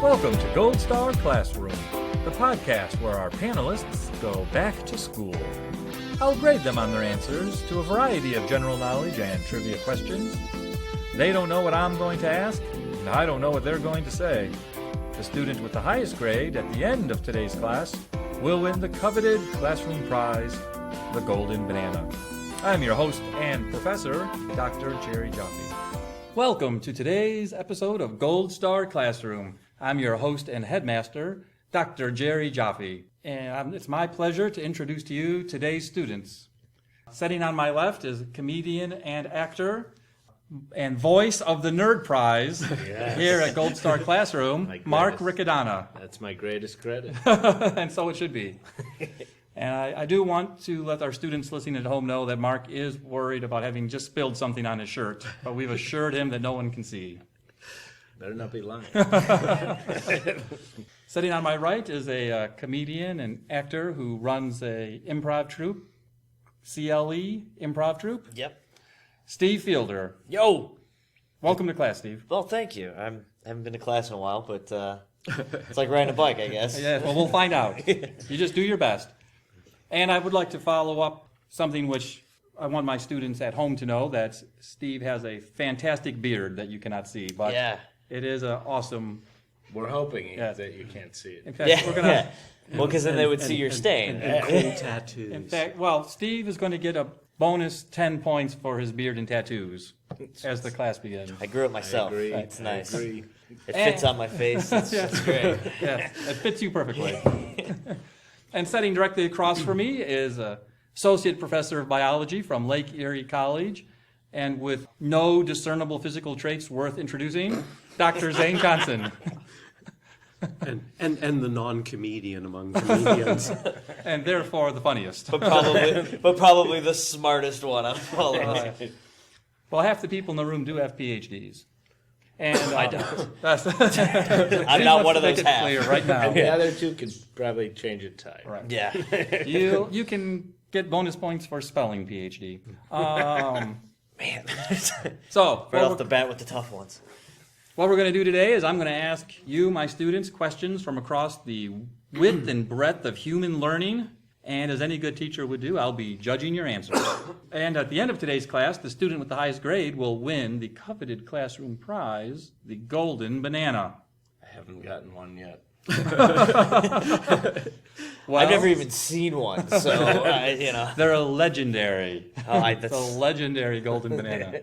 Welcome to Gold Star Classroom, the podcast where our panelists go back to school. I'll grade them on their answers to a variety of general knowledge and trivia questions. They don't know what I'm going to ask, and I don't know what they're going to say. The student with the highest grade at the end of today's class will win the coveted classroom prize, the Golden Banana. I'm your host and professor, Dr. Jerry Jaffe. Welcome to today's episode of Gold Star Classroom. I'm your host and headmaster, Dr. Jerry Jaffe, and it's my pleasure to introduce to you today's students. Sitting on my left is comedian and actor and voice of the Nerd Prize here at Gold Star Classroom, Mark Riccadonna. That's my greatest credit. And so it should be. And I do want to let our students listening at home know that Mark is worried about having just spilled something on his shirt, but we've assured him that no one can see. Better not be lying. Sitting on my right is a comedian and actor who runs a improv troupe, CLE improv troupe. Yep. Steve Fielder. Yo! Welcome to class, Steve. Well, thank you. I haven't been to class in a while, but it's like riding a bike, I guess. Yeah, well, we'll find out. You just do your best. And I would like to follow up something which I want my students at home to know, that Steve has a fantastic beard that you cannot see, but it is an awesome... We're hoping that you can't see it. In fact, we're going to... Well, because then they would see your stain. And cool tattoos. In fact, Steve is going to get a bonus 10 points for his beard and tattoos as the class begins. I grew it myself. I agree. It's nice. I agree. It fits on my face. It's great. Yes, it fits you perfectly. And sitting directly across from me is Associate Professor of Biology from Lake Erie College, and with no discernible physical traits worth introducing, Dr. Zane Johnson. And the non-comedian among comedians. And therefore the funniest. But probably the smartest one out of all of us. Well, half the people in the room do have PhDs. And I don't. I'm I'm not one of those half. Clear right now. And the other two could probably change it tight. Right. Yeah. You can get bonus points for spelling PhD. Man. So Right off the bat with the tough ones. what we're going to do today is I'm going to ask you, my students, questions from across the width and breadth of human learning. And as any good teacher would do, I'll be judging your answers. And at the end of today's class, the student with the highest grade will win the coveted classroom prize, the Golden Banana. I haven't gotten one yet. Well, I've never even seen one, so, they're a legendary. that's... It's a legendary Golden Banana.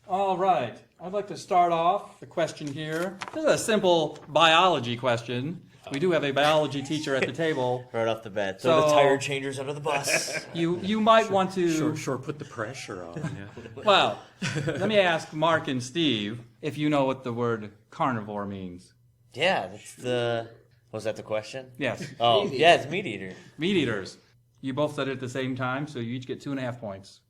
All right. I'd like to start off the question here. This is a simple biology question. We do have a biology teacher at the table. Right off the bat. Throw the tire changers under the bus. You might want to... Sure, put the pressure on. Yeah. Well, let me ask Mark and Steve if you know what the word carnivore means. Yeah, that's the... Was that the question? Yes. Oh, yeah, it's meat eater. Meat eaters. You both said it at the same time, so you each get 2.5 points.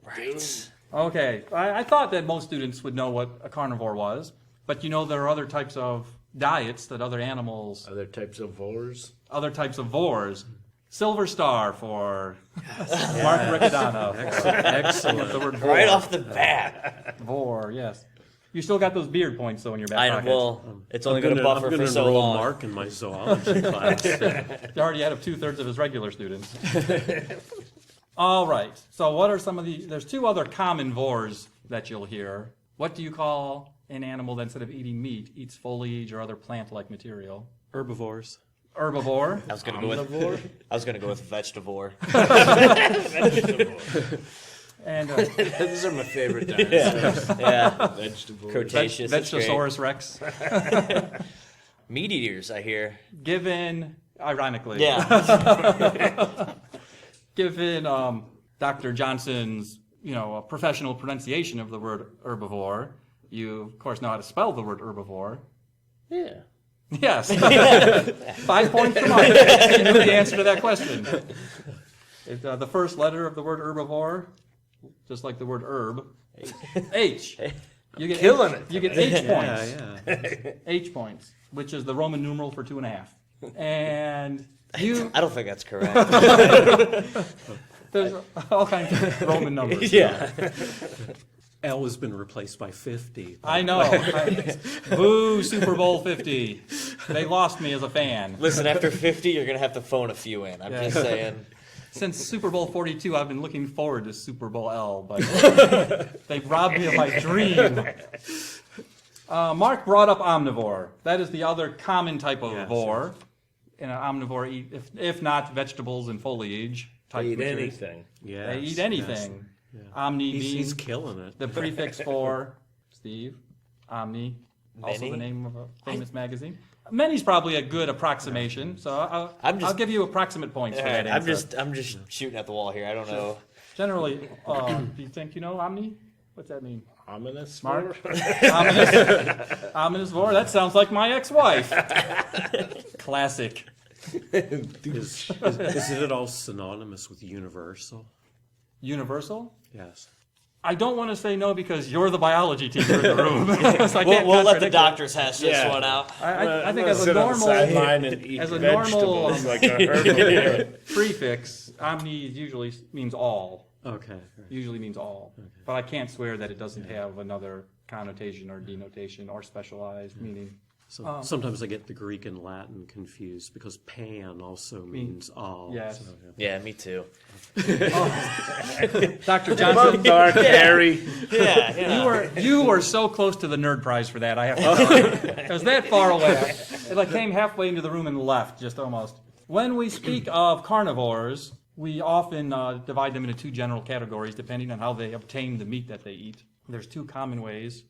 Right. Okay. I thought that most students would know what a carnivore was, but you know there are other types of diets that other animals... Other types of vores? Other types of vores. Silver star for Mark Riccadonna. Excellent. The word vor. Right off the bat. Vor, yes. You still got those beard points, though, in your back pocket. Well, it's only going to buffer I'm for so enroll long. Mark in my zoology class. You already had 2/3 of his regular students. All right. So what are some of the... There's two other common vores that you'll hear. What do you call an animal that instead of eating meat, eats foliage or other plant-like material? Herbivores. Herbivore. I was going to go with vegetivore. And Those are my favorite dinosaurs. Yeah. Vegetable. Cretaceous. it's great. Vegosaurus rex. Meat eaters, I hear. Given, ironically, Yeah. given Dr. Johnson's, professional pronunciation of the word herbivore, you, of course, know how to spell the word herbivore. Yeah. Yes. 5 points for Mark. He knew the answer to that question. The first letter of the word herbivore, just like the word herb, H. You get Killing H, it. You get H points. Yeah. H points, which is the Roman numeral for 2.5. And you... I don't think that's correct. There's all kinds of Roman numbers. Yeah. L has been replaced by 50. I know. Boo, Super Bowl 50. They lost me as a fan. Listen, after 50, you're going to have to phone a few in. I'm just saying. Since Super Bowl 42, I've been looking forward to Super Bowl L, but they've robbed me of my dream. Mark brought up omnivore. That is the other common type of vor. And an omnivore eat, if not vegetables and foliage type They eat creatures. anything. Yes, They eat anything. yes. Yeah. Omni He's being killing it. the prefix for Steve. Omni, also Many? the name of a famous magazine. Many's probably a good approximation, so I'll give you approximate points for that answer. I'm just shooting at the wall here. I don't know. Generally, do you think you know Omni? What's that mean? Ominous. Mark? Ominous vor? That sounds like my ex-wife. Classic. Is it at all synonymous with universal? Universal? Yes. I don't want to say no because you're the biology teacher in the room. So I We'll can't let the contradict doctors hash this Yeah. one out. it. I think I'm as a gonna sit on the normal sideline and eat as a normal, vegetables like a herbivore. prefix, omni usually means all. Okay. Usually means all. But I can't swear that it doesn't have another connotation or denotation or specialized meaning. So sometimes I get the Greek and Latin confused because pan also means all. Yes. So, Yeah, me too. Dr. Johnson, Dark, hairy. Yeah, you were so close to the nerd prize for that. I have to tell you. It was that far away. It like came halfway into the room and left, just almost. When we speak of carnivores, we often divide them into two general categories depending on how they obtain the meat that they eat. There's two common ways.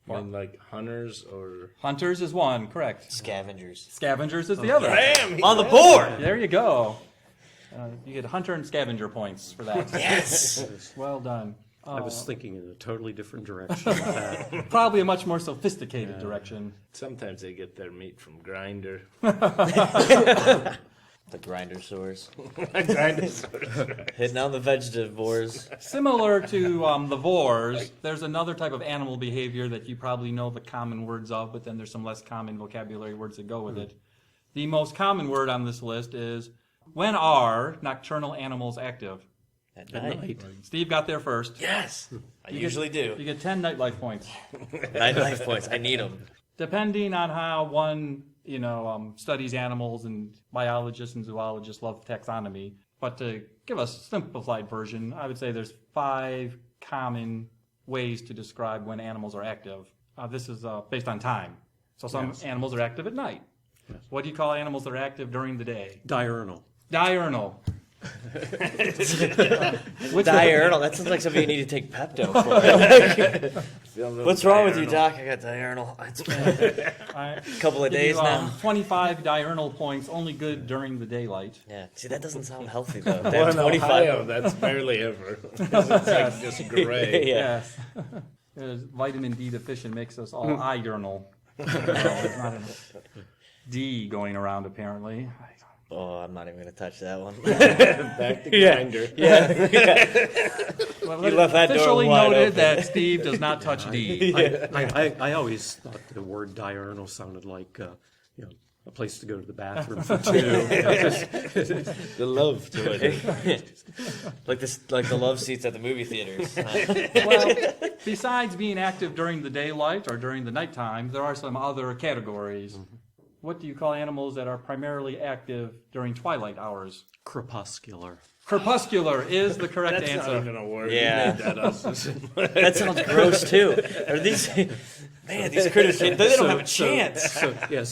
And like hunters or Hunters is one, correct. Scavengers. Scavengers is the other. bam On the board! There you go. You get hunter and scavenger points for that. Yes! Well done. I was thinking in a totally different direction with that. Probably a much more sophisticated direction. Sometimes they get their meat from Grinder. The grinder sores. Grinders. Hitting on the vegetivores. Similar to the vores, there's another type of animal behavior that you probably know the common words of, but then there's some less common vocabulary words that go with it. The most common word on this list is, when are nocturnal animals active? At night. Steve got there first. Yes! I usually do. You get 10 nightlife points. Night life points. I need them. Depending on how one studies animals, and biologists and zoologists love taxonomy. But to give a simplified version, I would say there's 5 common ways to describe when animals are active. This is based on time. So some animals are active at night. Yes. What do you call animals that are active during the day? Diurnal. Diurnal. Diurnal. That sounds like something you need to take Pepto for. What's wrong with you, Doc? I got diurnal. It's been a couple of days now. 25 diurnal points, only good during the daylight. Yeah. See, that doesn't sound healthy, though. To Well, have in 25. Ohio, that's barely ever. It's like just gray. Yeah. Yes. Vitamin D deficient makes us all diurnal. There's not enough D going around, apparently. Oh, I'm not even going to touch that one. Back to Grinder. Yeah. Well, You left that door officially wide noted open. that Steve does not touch D. I always thought the word diurnal sounded like a place to go to the bathroom for two. The love to it. like the love seats at the movie theaters. Well, besides being active during the daylight or during the nighttime, there are some other categories. What do you call animals that are primarily active during twilight hours? Crepuscular. Crepuscular is the correct That's answer. not even a word. Yeah. You made that up. That sounds gross too. Are these these critters? They don't have a chance. So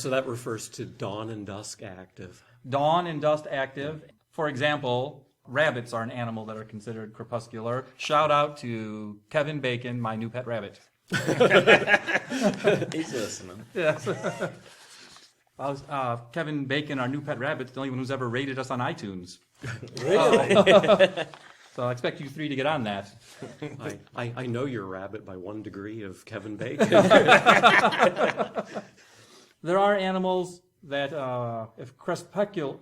that refers to dawn and dusk active. Dawn and dusk active. For example, rabbits are an animal that are considered crepuscular. Shout out to Kevin Bacon, my new pet rabbit. He's listening. Yes. Kevin Bacon, our new pet rabbit, is the only one who's ever rated us on iTunes. Really? So I expect you 3 to get on that. I know your rabbit by 1 degree of Kevin Bacon. There are animals that, if crepuscular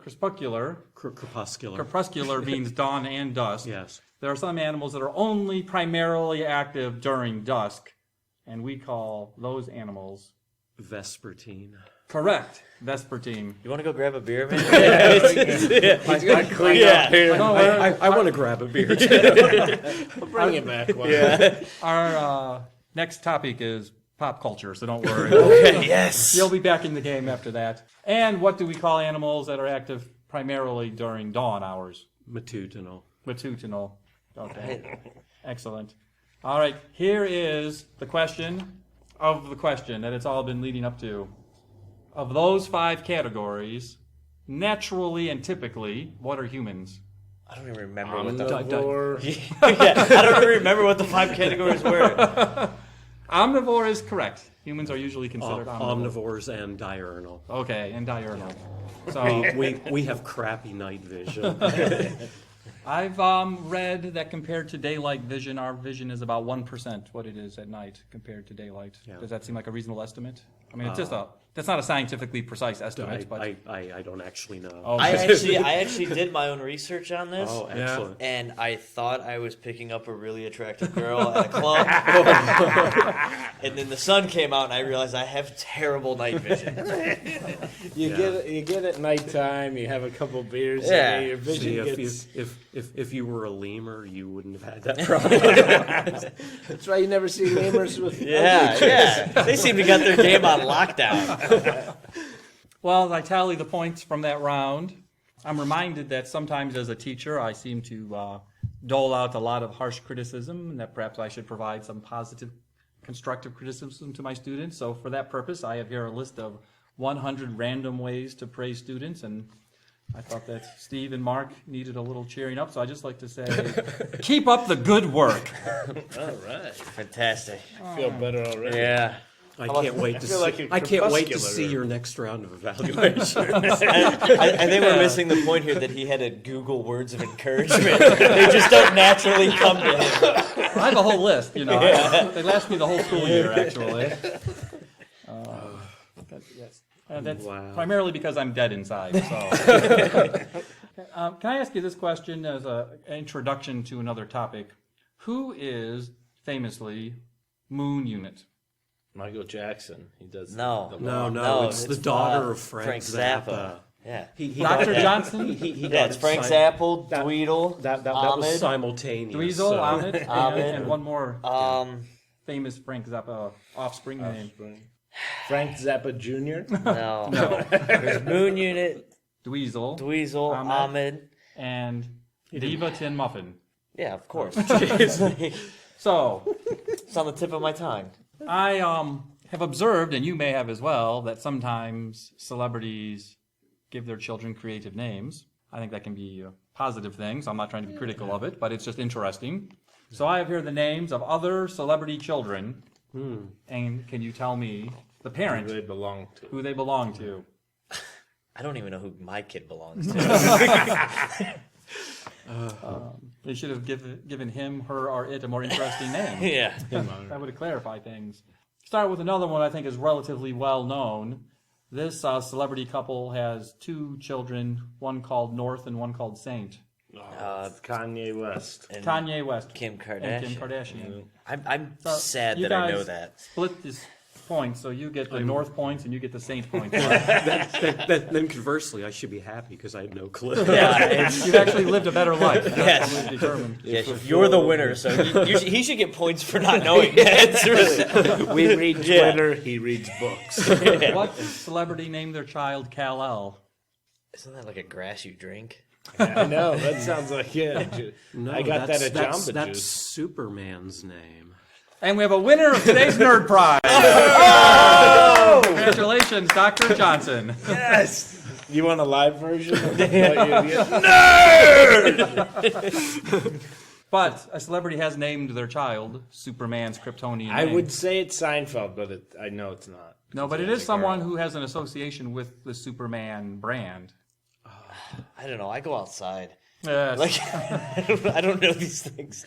means dawn and dusk, Yes. there are some animals that are only primarily active during dusk, and we call those animals Vespertine. Correct. Vespertine. You want to go grab a beer, man? I clean up here. I want to grab a beer. I'll bring it back. Yeah. Our next topic is pop culture, so don't worry. Okay, yes. You'll be back in the game after that. And what do we call animals that are active primarily during dawn hours? Matutinal. Matutinal. Okay. Excellent. All right, here is the question of the question that it's all been leading up to. Of those 5 categories, naturally and typically, what are humans? I don't even remember what Omnivore. I don't even remember what the 5 categories were. Omnivore is correct. Humans are usually considered Omnivores and diurnal. Okay, and diurnal. So We have crappy night vision. I've read that compared to daylight vision, our vision is about 1% what it is at night compared to daylight. Yeah. Does that seem like a reasonable estimate? I mean, it's just that's not a scientifically precise estimate. But I don't actually know. Oh, I actually did my own research on this. Oh, excellent. And I thought I was picking up a really attractive girl at a club. And then the sun came out and I realized I have terrible night vision. You get at nighttime, you have a couple beers, Yeah. your vision See, gets... if you were a lemur, you wouldn't have had that problem. That's why you never see lemurs with... Yeah. They seem to got their game on lockdown. Well, as I tally the points from that round, I'm reminded that sometimes as a teacher I seem to dole out a lot of harsh criticism, and that perhaps I should provide some positive, constructive criticism to my students. So for that purpose, I have here a list of 100 random ways to praise students, and I thought that Steve and Mark needed a little cheering up, so I'd just like to say, keep up the good work. All right. Fantastic. I feel better already. Yeah. I can't wait to feel see. like a I can't wait to Crepuscular. see your next round of evaluation. I think we're missing the point here that he had to Google words of encouragement. They just don't naturally come to him. I have a whole list, you know. They last me the whole school year, actually. Yes. That's Wow. primarily because I'm dead inside. So, can I ask you this question as an introduction to another topic? Who is famously Moon Unit? Michael Jackson. He does... No. No, it's the daughter of Frank Zappa. Yeah. He Dr. Johnson? He Yeah, it's Frank Zappa, Dweedle, That was Ahmed. simultaneous. Dweezil, so- Ahmed, and one more Um, famous Frank Zappa offspring name. Frank Zappa Jr.? no. There's Moon Unit, Dweezil, Dweezil, Ahmed. Ahmed. and Diva Tin Muffin. Yeah, of course. So, It's on the tip of my tongue. I have observed, and you may have as well, that sometimes celebrities give their children creative names. I think that can be a positive thing, so I'm not trying to be critical of it, but it's just interesting. So I have here the names of other celebrity children, and can you tell me the parent Who they belong to. who they belong to? I don't even know who my kid belongs to. They should have given him, her, or it a more interesting name. Yeah. That would clarify things. Start with another one I think is relatively well known. This celebrity couple has 2 children, one called North and one called Saint. It's Kanye West. And Kanye West Kim Kardashian. and Kim Kardashian. I'm So sad you that I know guys that. Split this points, so you get the North points and you get the Saint points. Then conversely, I should be happy because I had no clue. Yeah, You've actually lived a better life. That's Yes. what we've determined. yes, you're the winner, so he should get points for not knowing that. It's really, We read Yeah. Twitter, he reads books. What celebrity named their child Kal-El? Isn't that like a grass you drink? I know, that sounds like, No, I got that at that's Jamba That's Juice. Superman's name. And we have a winner of today's Nerd Prize. Oh! Congratulations, Dr. Johnson. Yes! You want a live version? Of what But a celebrity has named their child Superman's Kryptonian I name. would say it's Seinfeld, but I know it's not. No, but it is someone who has an association with the Superman brand. I don't know. I go outside. Yes. Like I don't know these things.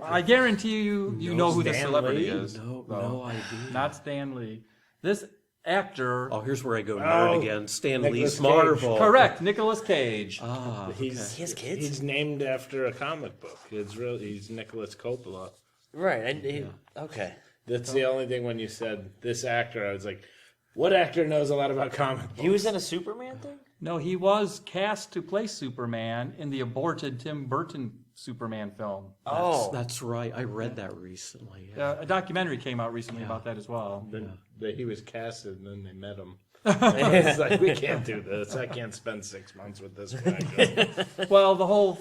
I guarantee you know who the Stan celebrity Lee? is. No idea. Not Stan Lee. This actor... Oh, here's where I go nerd Oh, again. Stan Nicolas Lee's Cage. Marvel. Correct, Nicolas Cage. He's, He has kids? He's named after a comic book. He's Nicholas Coppola. Right. Okay. That's the only thing when you said this actor, I was like, What actor knows a lot about comic books? He was in a Superman thing? No, he was cast to play Superman in the aborted Tim Burton Superman film. That's right. I read that recently. A documentary came out recently about that as well. He was casted, and then they met him. It's like, we can't do this. I can't spend 6 months with this guy. Well, the whole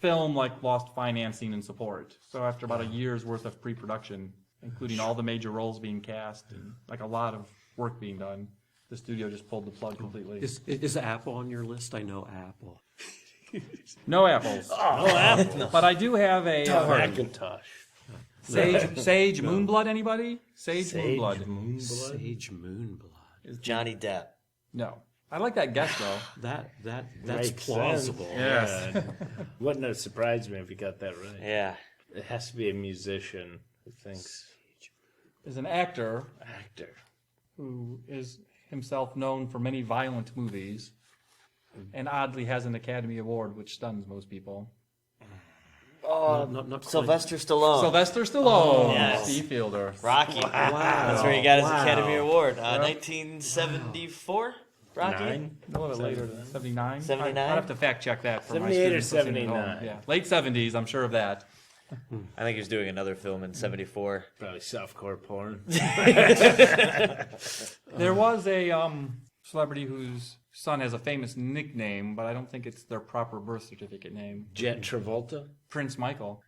film lost financing and support. So after about a year's worth of pre-production, including all the major roles being cast and a lot of work being done, the studio just pulled the plug completely. Is Apple on your list? I know Apple. No apples. No apple. But I do have a Macintosh. Sage Moonblood. Anybody? Sage Moonblood. Sage Moonblood. Johnny Depp. No. I like that guess though. That's Makes plausible. sense. Yeah. Wouldn't have surprised me if you got that right. Yeah. It has to be a musician who thinks. Is an actor Actor. who is himself known for many violent movies, and oddly has an Academy Award, which stuns most people. Not Sylvester Stallone. Sylvester Stallone, Yes. Steve Fielder. Rocky. Wow. That's where he got his Academy Award. 1974? Rocky? 9? A little bit later than 79. 79? I'd have to fact check that for my 78 or students listening at home. 79. Yeah, late 70s. I'm sure of that. I think he was doing another film in 74. Probably softcore porn. There was a celebrity whose son has a famous nickname, but I don't think it's their proper birth certificate name. Jet Travolta? Prince Michael.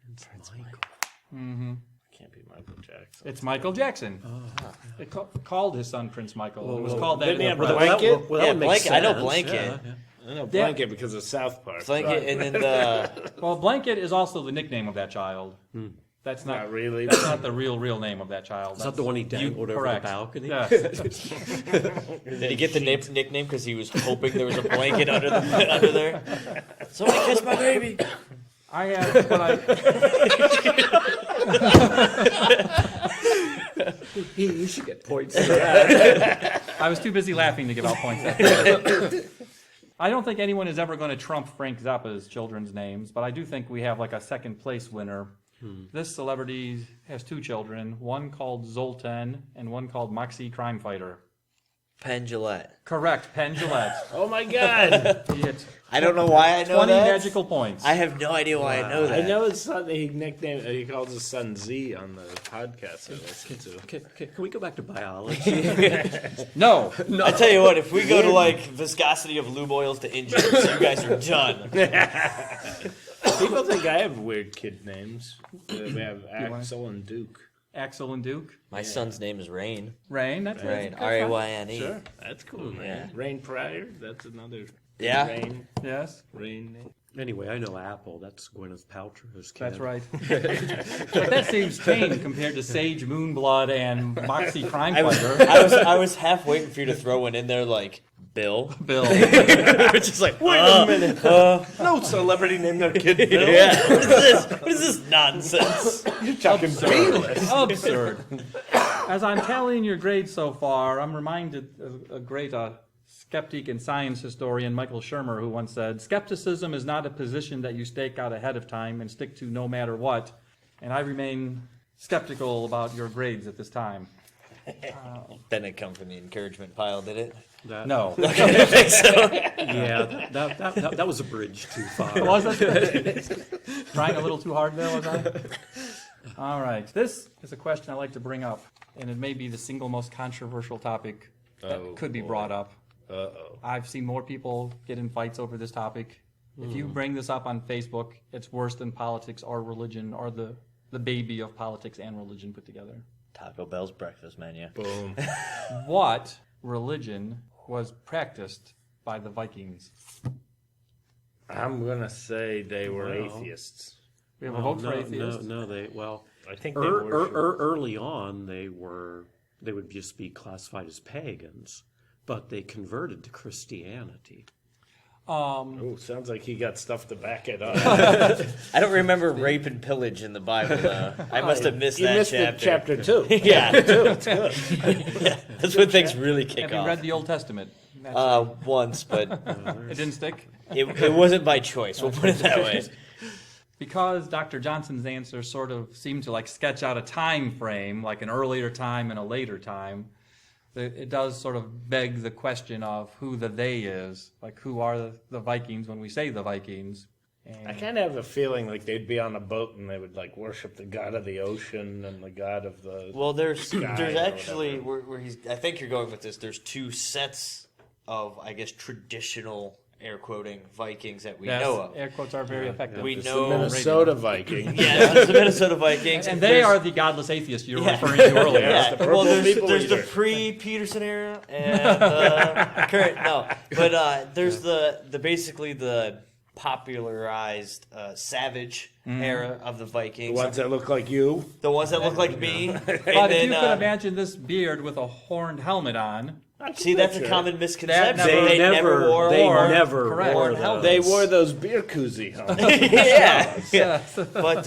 Can't be Michael Jackson. It's Michael Jackson. They called his son Prince Michael. It was called that. Didn't he in have the a press. blanket? Well, that would make Blanket. I know sense. Blanket. Yeah. I know Blanket because of South Park. Blanket, and then the... Well, Blanket is also the nickname of that child. That's Not not really. That's not the real name of that child. Is that the one he dangled over the correct. balcony? Yes. Did he get the nickname because he was hoping there was a blanket under there? Somebody kiss my baby. I have, but You should get points for that. I was too busy laughing to give out points. I don't think anyone is ever going to trump Frank Zappa's children's names, but I do think we have a second place winner. This celebrity has two children, one called Zoltan and one called Moxie Crime Fighter. Penn Jillette. Correct, Penn Jillette. Oh my God! He hit I don't know why I know 20 that. magical points. I have no idea why I know I that. know his son. He calls his son Z on the podcast I listen to. Can we go back to biology? No. I tell you what, if we go to viscosity of lube oils to engines, you guys are done. People think I have weird kid names. We have Axel and Duke. Axel and Duke. My son's name is Rain. Rain, that's Rain. good. R-A-Y-N-E. Sure, that's cool, man. Yeah. Rain Pryor, that's another. Yeah. Rain. Yes, Rain. Anyway, I know Apple. That's Gwyneth Paltrow's kid. that's right. But that seems tame compared to Sage Moonblood and Moxie Crime Fighter. I was half waiting for you to throw one in there like Bill. Bill. It's just like, wait a minute. No celebrity named their kid Bill. Yeah. What is this nonsense? You're talking B-list. Absurd. As I'm tallying your grades so far, I'm reminded of a great skeptic and science historian, Michael Shermer, who once said, "Skepticism is not a position that you stake out ahead of time and stick to no matter what." And I remain skeptical about your grades at this time. Didn't come from the encouragement pile, did it? No. I think so. Yeah, that was a bridge too far. Was it? Trying a little too hard there, was I? All right. This is a question I like to bring up, and it may be the single most controversial topic that could be brought up. Uh-oh. I've seen more people get in fights over this topic. If you bring this up on Facebook, it's worse than politics or religion or the baby of politics and religion put together. Taco Bell's breakfast menu. Boom. What religion was practiced by the Vikings? I'm going to say they were atheists. We have a vote for atheists. No, I think they were. early on they would just be classified as pagans, but they converted to Christianity. Oh, sounds like he got stuff to back it up. I don't remember rape and pillage in the Bible, though. I must have missed You that missed chapter. chapter 2. Yeah. That's when things really kick Have you off. read the Old Testament? Once, but It didn't stick? it wasn't by choice. We'll put it that way. Because Dr. Johnson's answer sort of seemed to sketch out a time frame, like an earlier time and a later time. it does sort of beg the question of who the they is. Like, who are the Vikings when we say the Vikings? And I kind of have a feeling like they'd be on a boat and they would like worship the god of the ocean and the god of the. Well, there's sky actually where he's. I think you're going with this. There's two sets of, I guess, traditional air quoting Vikings that we know of. Air quotes are very effective. We It's know the Minnesota Vikings. Yeah, it's the Minnesota Vikings, And they are the godless atheists you were referring to earlier. Yeah, the well, purple people there's the eater. pre-Peterson era and the current. No, but there's the basically the popularized savage era of the The Vikings. ones that look like you. The ones that look like me. And But then, if you could imagine this beard with a horned helmet on, see, that's a common misconception. That They never wore Correct. wore helmets. They wore those beer koozie helmets. yeah. But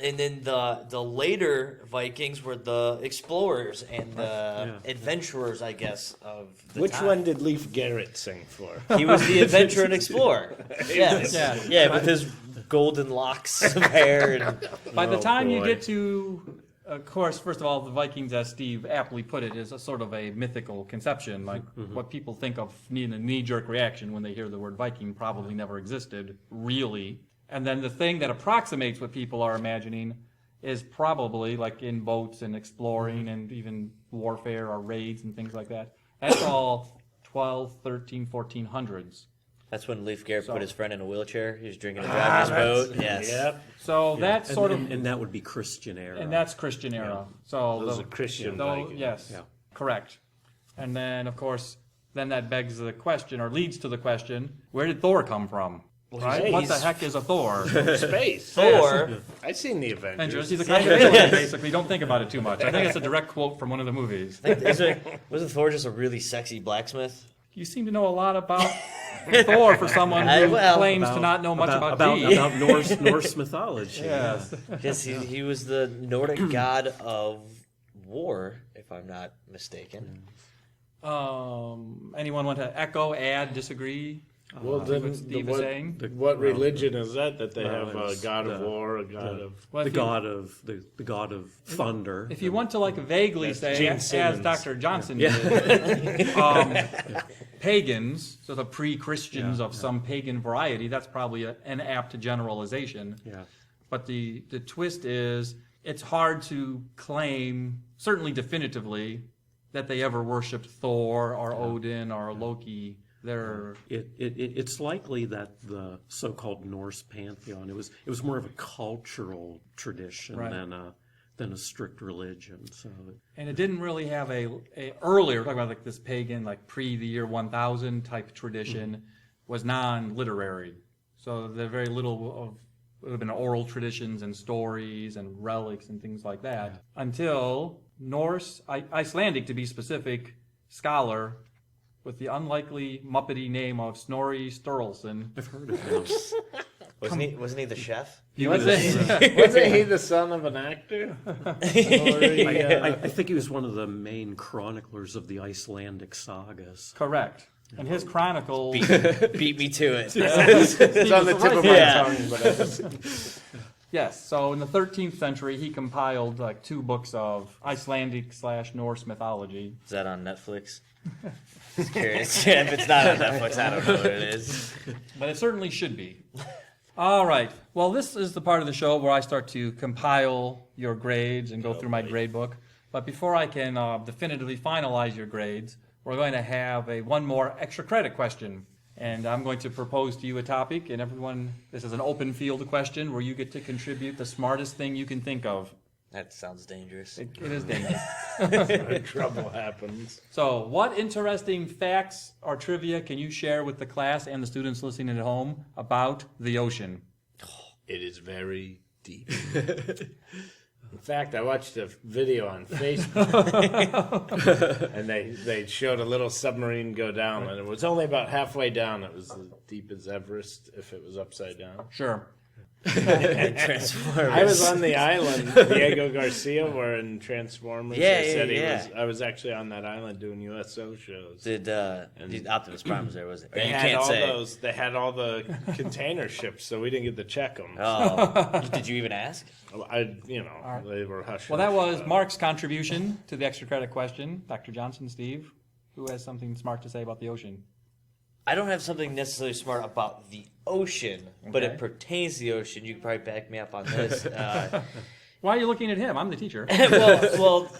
and then the later Vikings were the explorers and the adventurers, I guess, of the Which time. one did Leif Garrett sing for? He was the adventurer and explorer. Yes. Yeah. With his golden locks of hair. And, by the Oh, time you boy. get to, of course, first of all, the Vikings, as Steve aptly put it, is a sort of a mythical conception. Like what people think of in a knee-jerk reaction when they hear the word Viking probably never existed, really. And then the thing that approximates what people are imagining is probably like in boats and exploring and even warfare or raids and things like that. That's all 12, 13, 1400s. that's when Leif Garrett put his friend in a wheelchair. He was drinking and driving his boat. Yes. Yep. So that's sort of, and that would be Christian era. and that's Christian era. So Those are Christian Vikings. Yes, Yeah. correct. And then, of course, then that begs the question, or leads to the question, where did Thor come from? Right? What the heck is a Thor? Space. Thor. I've seen the Avengers. Avengers, he's a kind of alien, basically. Don't think about it too much. I think it's a direct quote from one of the movies. Wasn't Thor just a really sexy blacksmith? You seem to know a lot about Thor for someone who claims to not know much about G. about Norse mythology. Yes. Yes, he was the Nordic god of war, if I'm not mistaken. Anyone want to echo, add, disagree? Well, what then Steve is saying? what religion is that they Well, have a it's god of the- war, a god of... Well, The if you- god of thunder. If you want to like vaguely That's say, Gene as Simmons. Dr. Johnson did, pagans, so the pre-Christians of some pagan variety, that's probably an apt generalization. Yeah. But the twist is, it's hard to claim, certainly definitively, that they ever worshipped Thor or Odin or Loki. They're It's likely that the so-called Norse pantheon it was more of a cultural tradition Right. than a strict religion. So and it didn't really have a earlier, talking about like this pagan, like pre the year 1000 type tradition, was non-literary. So there very little of would have been oral traditions and stories and relics and things like that until Norse, Icelandic to be specific, scholar with the unlikely Muppety name of Snorri Sturluson. I've heard of him. Wasn't he the chef? He was Wasn't he the son of an actor? I think he was one of the main chroniclers of the Icelandic sagas. correct. And his chronicles. Beat me to it. It's on the tip of my Yeah. tongue, but Yes, so in the 13th century, he compiled like 2 books of Icelandic/Norse mythology. Is that on Netflix? Just curious. If it's not on Netflix, I don't know what it is. But it certainly should be. All right. Well, this is the part of the show where I start to compile your grades and go through my grade book. But before I can definitively finalize your grades, we're going to have one more extra credit question. And I'm going to propose to you a topic, and everyone, this is an open field question where you get to contribute the smartest thing you can think of. That sounds dangerous. It is dangerous. trouble happens. So, what interesting facts or trivia can you share with the class and the students listening at home about the ocean? It is very deep. In fact, I watched a video on Facebook, and they showed a little submarine go down, and it was only about halfway down. It was as deep as Everest if it was upside down. Sure. and Transformers. I was on the island. Diego Garcia were in Transformers. Yeah, They said yeah. he was. I was actually on that island doing USO shows. Did Optimus Prime was there? Was it? They You had can't all say. those. They had all the container ships, so we didn't get to check them. Oh, did you even ask? They were hush. Well, that was Mark's contribution to the extra credit question. Dr. Johnson, Steve, who has something smart to say about the ocean? I don't have something necessarily smart about the ocean, but Okay. it pertains to the ocean. You can probably back me up on this. Why are you looking at him? I'm the teacher. well,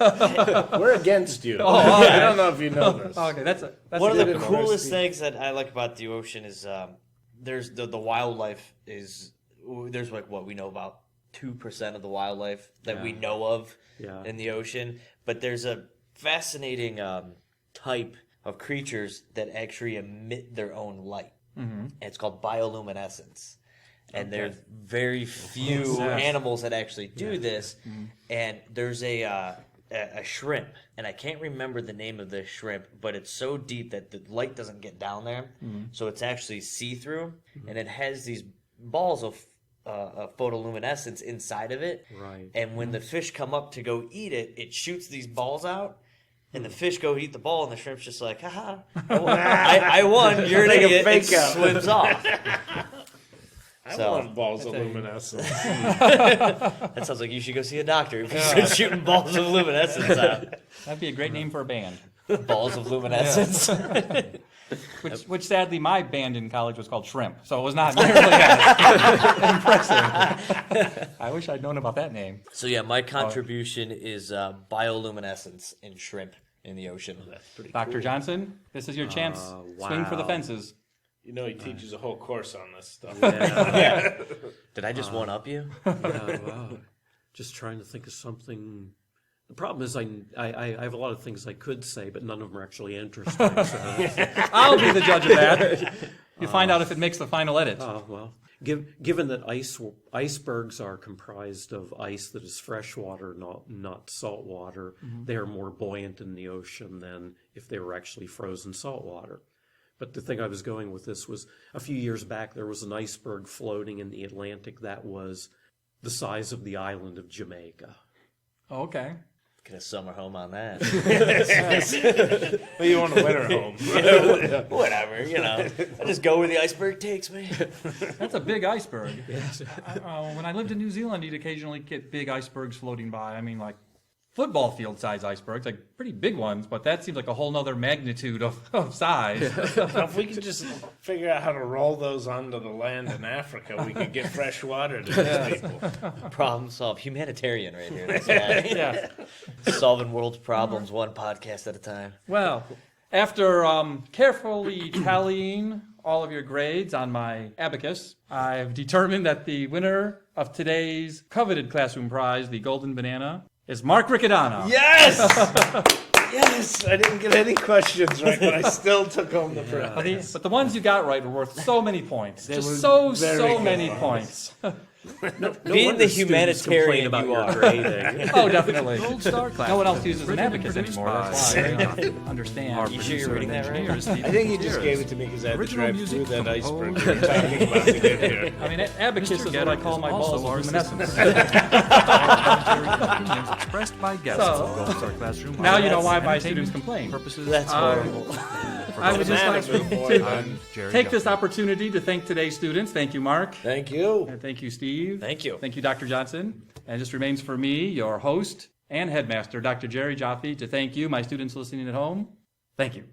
We're against you. Oh, I don't know if you know this. Okay, that's one of a the good one. coolest things that I like about the ocean is there's the wildlife is there's like what we know about 2% of the wildlife that we know of in the ocean, but there's a fascinating type of creatures that actually emit their own light. And it's called bioluminescence. And there's very few animals that actually do this. And there's a shrimp, and I can't remember the name of the shrimp, but it's so deep that the light doesn't get down there, so it's actually see-through, and it has these balls of photoluminescence inside of it. Right. And when the fish come up to go eat it, it shoots these balls out. And the fish go eat the ball, and the shrimp's just like, haha, I won, you're an idiot, and swims off. I want balls of luminescence. That sounds like you should go see a doctor if you start shooting balls of luminescence out. That'd be a great name for a band. Balls of luminescence. Which sadly, my band in college was called Shrimp, so it was not nearly as impressive. I wish I'd known about that name. So yeah, my contribution is bioluminescence in shrimp in the ocean. That's pretty Dr. cool. Johnson, this is your chance. Swing for the wow. fences. He teaches a whole course on this stuff. Yeah. Did I just one up you? Wow. Just trying to think of something. The problem is I have a lot of things I could say, but none of them are actually interesting. So. I'll be the judge of that. You find out if it makes the final edit. Well, given that icebergs are comprised of ice that is freshwater, not salt water, they are more buoyant in the ocean than if they were actually frozen salt water. But the thing I was going with this was a few years back there was an iceberg floating in the Atlantic that was the size of the island of Jamaica. Oh, okay. Get a summer home on that. Well, you want a winter home. Whatever, I just go where the iceberg takes me. That's a big iceberg. When I lived in New Zealand, you'd occasionally get big icebergs floating by. I mean, like football field size icebergs, like pretty big ones, but that seems like a whole nother magnitude of size. Now, if we could just figure out how to roll those onto the land in Africa, we could get fresh water to these people. Problem solved. Humanitarian right here. This guy. Yeah. Solving world's problems one podcast at a time. Well, after carefully tallying all of your grades on my abacus, I've determined that the winner of today's coveted classroom prize, the Golden Banana, is Mark Riccadonna. Yes! Yes! I didn't get any questions right, but I still took home the prize. But the ones you got right were worth so many points. They Just were so very many good. points. Being wonder the students complain humanitarian about you your are. grading. Oh, definitely. Gold Star class. No one else uses an Written and abacus produced anymore. That's by why I don't understand. You sure you're reading that right? I think he just gave it to me because I had to Original drive through music that iceberg composed- we were talking about to get here. I mean, abacus is what I call my balls of luminescence. Opinions expressed by guests So, of Gold Star Classroom. now are you know for why my entertainment students complain. Purposes. That's horrible. I would just like to I'm Jerry take this Guthrie. opportunity to thank today's students. Thank you, Mark. Thank you. And thank you, Steve. Thank you. Thank you, Dr. Johnson. And it just remains for me, your host and headmaster, Dr. Jerry Jaffe, to thank you, my students listening at home. Thank you.